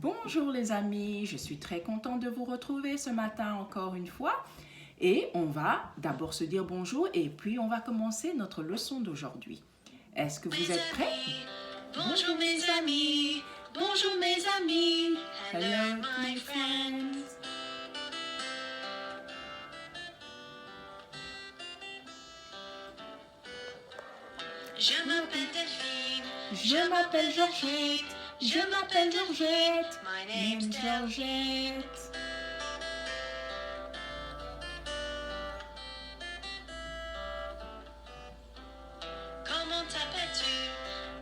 Bonjour les amis, je suis très contente de vous retrouver ce matin encore une fois. Et on va d'abord se dire bonjour et puis on va commencer notre leçon d'aujourd'hui. Est-ce que vous êtes prêts? Bonjour mes amis, bonjour mes amis. Hello my friends. Je m'appelle Delphine, Je m'appelle Georgette. Je m'appelle Georgette. My Name's name's Delphine. Georgette. Comment t'appelles-tu?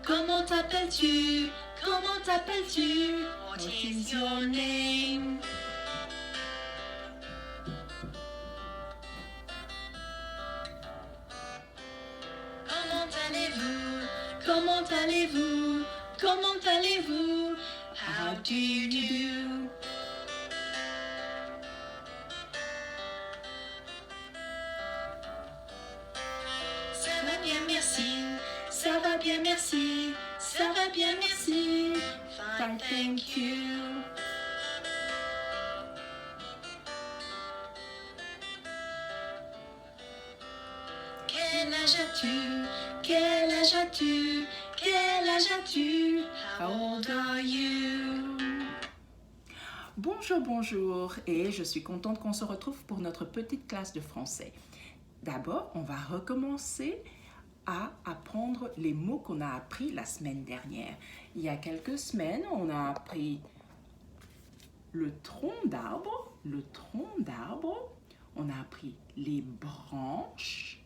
Comment t'appelles-tu? Comment t'appelles-tu? What is your name? Comment allez-vous? Comment allez-vous? Comment allez-vous? How do you do? Ça va bien, merci. Ça va bien, merci. Ça va bien, merci. Fine, thank you. Quel âge as-tu? Quel âge as-tu? Quel âge as-tu? How old are you? Bonjour, bonjour, et je suis contente qu'on se retrouve pour notre petite classe de français. D'abord, on va recommencer à apprendre les mots qu'on a appris la semaine dernière. Il y a quelques semaines, on a appris le tronc d'arbre, on a appris les branches,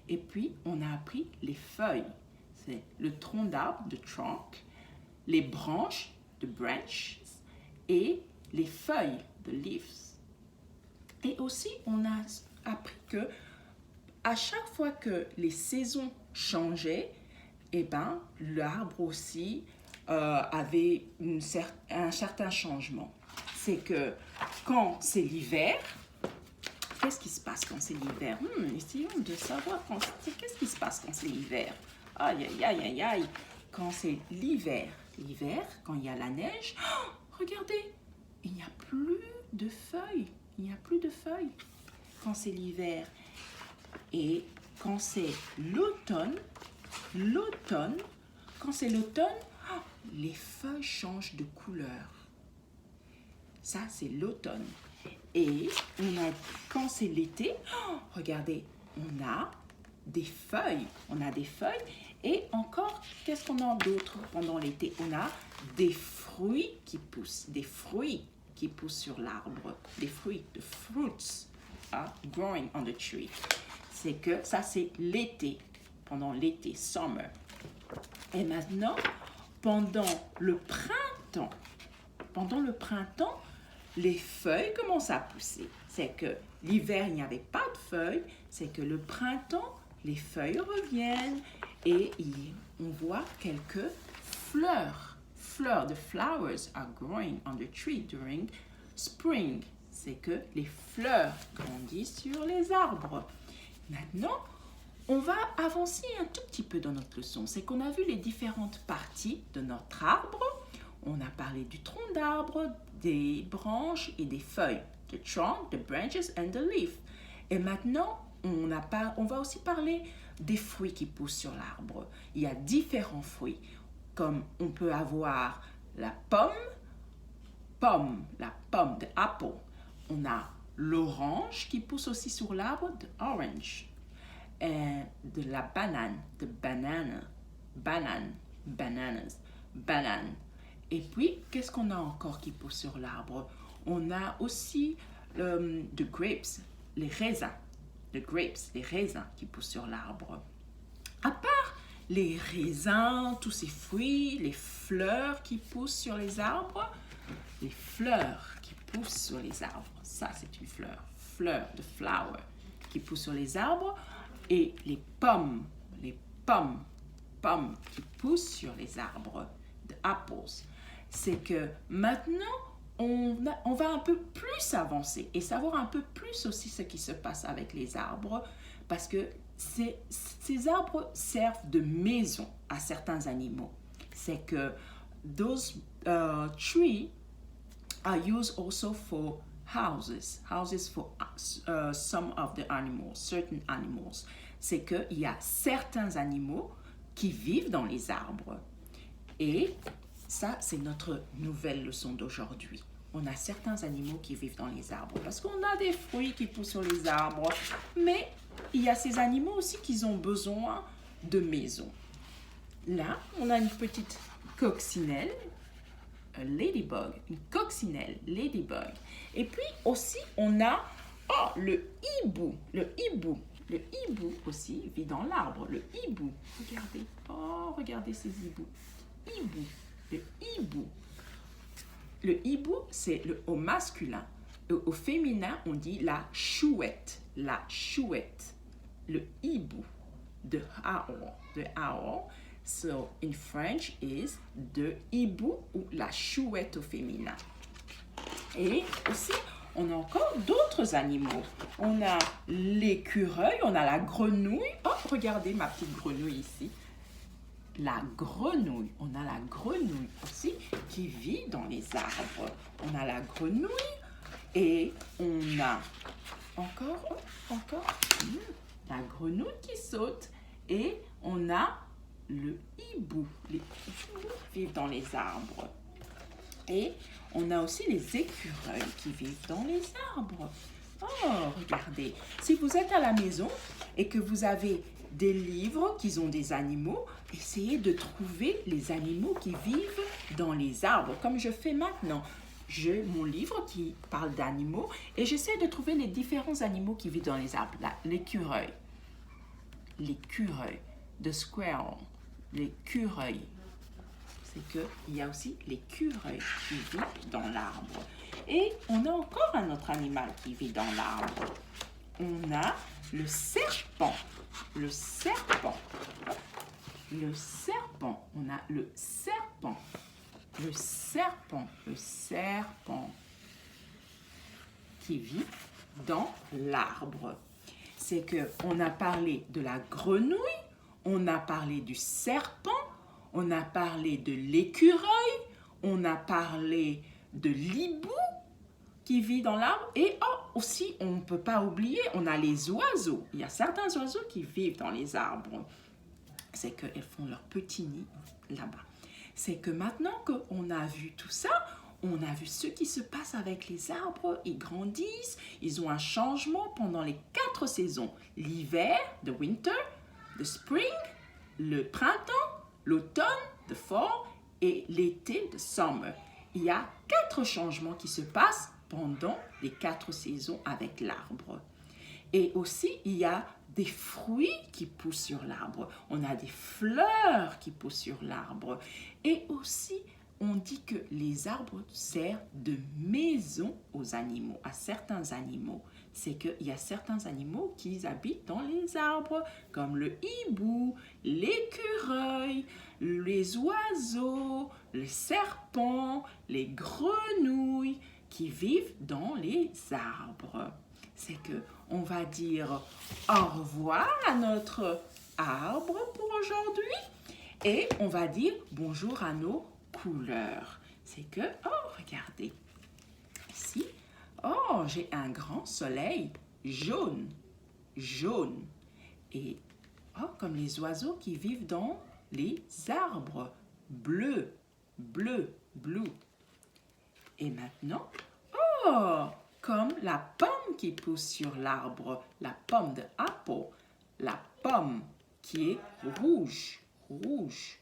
et puis on a appris les feuilles. C'est le tronc d'arbre, the trunk, les branches, the branches, et les feuilles, the leaves. Et aussi, on a appris que à chaque fois que les saisons changeaient, eh ben, l'arbre aussi avait un certain changement. C'est que quand c'est l'hiver, qu'est-ce qui se passe quand c'est l'hiver? Essayons de savoir qu'est-ce qui se passe quand c'est l'hiver. Aïe, aïe, aïe, aïe, aïe. Quand c'est l'hiver, quand il y a la neige, oh, regardez, il n'y a plus de feuilles. Il n'y a plus de feuilles quand c'est l'hiver. Et quand c'est l'automne, quand c'est l'automne, oh, les feuilles changent de couleur. Ça, c'est l'automne. Et quand c'est l'été, oh, regardez, on a des feuilles. Et encore, qu'est-ce qu'on a d'autre pendant l'été? On a des fruits qui poussent, sur l'arbre, des fruits, the fruits are growing on the tree. C'est que ça, c'est l'été, pendant l'été, summer. Et maintenant, pendant le printemps, les feuilles commencent à pousser. C'est que l'hiver, il n'y avait pas de feuilles. C'est que le printemps, les feuilles reviennent et on voit quelques fleurs. The flowers are growing on the tree during spring. C'est que les fleurs grandissent sur les arbres. Maintenant, on va avancer un tout petit peu dans notre leçon. C'est qu'on a vu les différentes parties de notre arbre. On a parlé du tronc d'arbre, des branches et des feuilles. The trunk, the branches and the leaf. Et maintenant, on va aussi parler des fruits qui poussent sur l'arbre. Il y a différents fruits, comme on peut avoir la pomme, the apple. On a l'orange qui pousse aussi sur l'arbre, the orange. Et de la banane, the banane. Et puis, qu'est-ce qu'on a encore qui pousse sur l'arbre? On a aussi the grapes, les raisins. The grapes, les raisins qui poussent sur l'arbre. À part les raisins, tous ces fruits, les fleurs qui poussent sur les arbres, les fleurs qui poussent sur les arbres, ça c'est une fleur, the flower, qui pousse sur les arbres, et les pommes qui poussent sur les arbres, the apples. C'est que maintenant, on va un peu plus avancer et savoir un peu plus aussi ce qui se passe avec les arbres, parce que ces arbres servent de maison à certains animaux. C'est que those trees are used also for houses. Houses for some of the animals, certain animals. C'est qu'il y a certains animaux qui vivent dans les arbres. Et ça, c'est notre nouvelle leçon d'aujourd'hui. On a certains animaux qui vivent dans les arbres parce qu'on a des fruits qui poussent sur les arbres. Mais il y a ces animaux aussi qui ont besoin de maisons. Là, on a une petite coccinelle, un ladybug, une coccinelle, ladybug. Et puis aussi, on a le hibou. Le hibou aussi vit dans l'arbre. Le hibou, regardez. Oh, regardez ces hiboux. Hibou, le hibou. Le hibou, c'est au masculin. Au féminin, on dit la chouette. La chouette. Le hibou. The owl. The owl. So, in French, is the hibou ou la chouette au féminin. Et aussi, on a encore d'autres animaux. On a l'écureuil, on a la grenouille. Oh, regardez ma petite grenouille ici. La grenouille. On a la grenouille aussi qui vit dans les arbres. On a la grenouille et on a encore la grenouille qui saute et on a le hibou. Les hiboux vivent dans les arbres. Et on a aussi les écureuils qui vivent dans les arbres. Oh, regardez. Si vous êtes à la maison et que vous avez des livres qui ont des animaux, essayez de trouver les animaux qui vivent dans les arbres, comme je fais maintenant. J'ai mon livre qui parle d'animaux et j'essaie de trouver les différents animaux qui vivent dans les arbres. L'écureuil, the squirrel, l'écureuil. C'est qu'il y a aussi l'écureuil qui vit dans l'arbre. Et on a encore un autre animal qui vit dans l'arbre. On a le serpent. Le serpent. Le serpent. On a le serpent. Le serpent. Le serpent qui vit dans l'arbre. C'est qu'on a parlé de la grenouille, on a parlé du serpent, on a parlé de l'écureuil, on a parlé de l'hibou qui vit dans l'arbre et aussi, on ne peut pas oublier, on a les oiseaux. Il y a certains oiseaux qui vivent dans les arbres. C'est qu'elles font leur petit nid là-bas. C'est que maintenant qu'on a vu tout ça, on a vu ce qui se passe avec les arbres. Ils grandissent, ils ont un changement pendant les 4 saisons. L'hiver, the winter, the spring, le printemps, l'automne, the fall, et l'été, the summer. Il y a 4 changements qui se passent pendant les 4 saisons avec l'arbre. Et aussi, il y a des fruits qui poussent sur l'arbre. On a des fleurs qui poussent sur l'arbre. Et aussi, on dit que les arbres servent de maison aux animaux, à certains animaux. C'est qu'il y a certains animaux qui habitent dans les arbres, comme le hibou, l'écureuil, les oiseaux, les serpents, les grenouilles qui vivent dans les arbres. C'est qu'on va dire au revoir à notre arbre pour aujourd'hui et on va dire bonjour à nos couleurs. C'est que, regardez, ici, j'ai un grand soleil jaune, jaune. Et, comme les oiseaux qui vivent dans les arbres, bleu, bleu, blue. Et maintenant, comme la pomme qui pousse sur l'arbre, la pomme de apple, la pomme qui est rouge, rouge.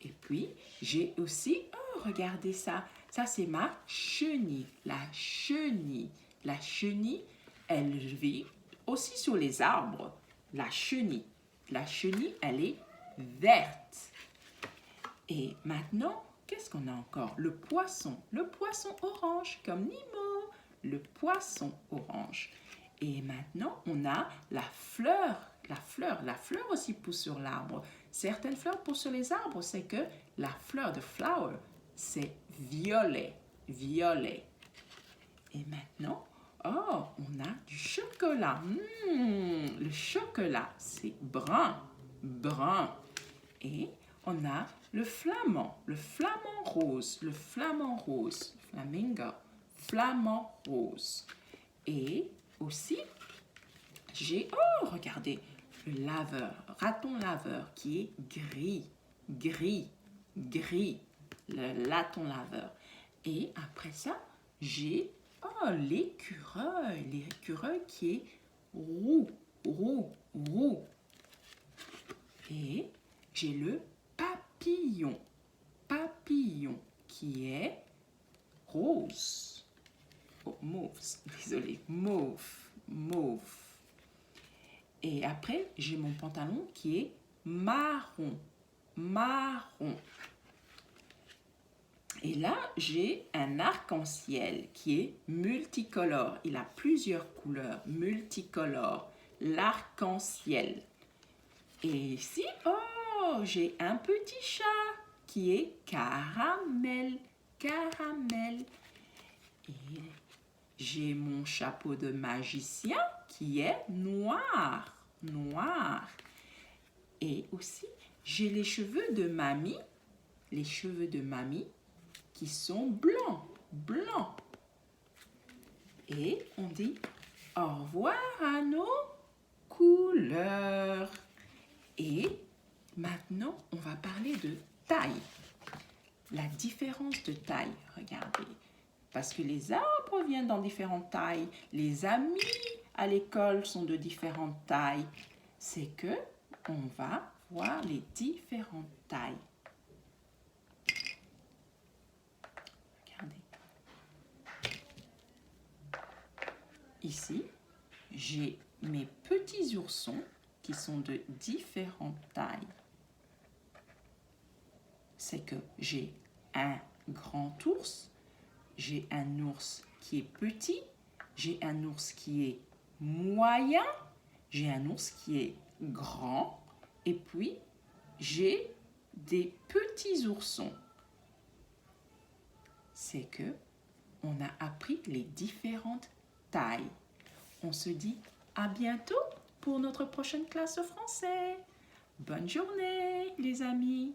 Et puis, j'ai aussi, regardez ça, ça c'est ma chenille, la chenille. La chenille, elle vit aussi sur les arbres, la chenille. La chenille, elle est verte. Et maintenant, qu'est-ce qu'on a encore? Le poisson orange, comme Nemo, le poisson orange. Et maintenant, on a la fleur aussi pousse sur l'arbre. Certaines fleurs poussent sur les arbres, c'est que la fleur de flower, c'est violet, violet. Et maintenant, on a du chocolat. Le chocolat, c'est brun, brun. Et on a le flamant rose, flamingo, flamant rose. Et aussi, j'ai, oh, regardez, le laveur, raton laveur qui est gris, gris, gris, le raton laveur. Et après ça, j'ai, oh, l'écureuil qui est roux, roux, roux. Et j'ai le papillon, papillon qui est rose. Oh, mauve, désolé, mauve, mauve. Et après, j'ai mon pantalon qui est marron, marron. Et là, j'ai un arc-en-ciel qui est multicolore. Il a plusieurs couleurs, multicolore, l'arc-en-ciel. Et ici, oh, j'ai un petit chat qui est caramel, caramel. Et j'ai mon chapeau de magicien qui est noir, noir. Et aussi, j'ai les cheveux de mamie qui sont blancs, blancs. Et on dit au revoir à nos couleurs. Et maintenant, on va parler de taille. La différence de taille, regardez. Parce que les arbres viennent dans différentes tailles. Les amis à l'école sont de différentes tailles. C'est que on va voir les différentes tailles. Regardez. Ici, j'ai mes petits oursons qui sont de différentes tailles. C'est que j'ai un grand ours, j'ai un ours qui est petit, j'ai un ours qui est moyen, j'ai un ours qui est grand, et puis j'ai des petits oursons. C'est que on a appris les différentes tailles. On se dit à bientôt pour notre prochaine classe de français. Bonne journée, les amis.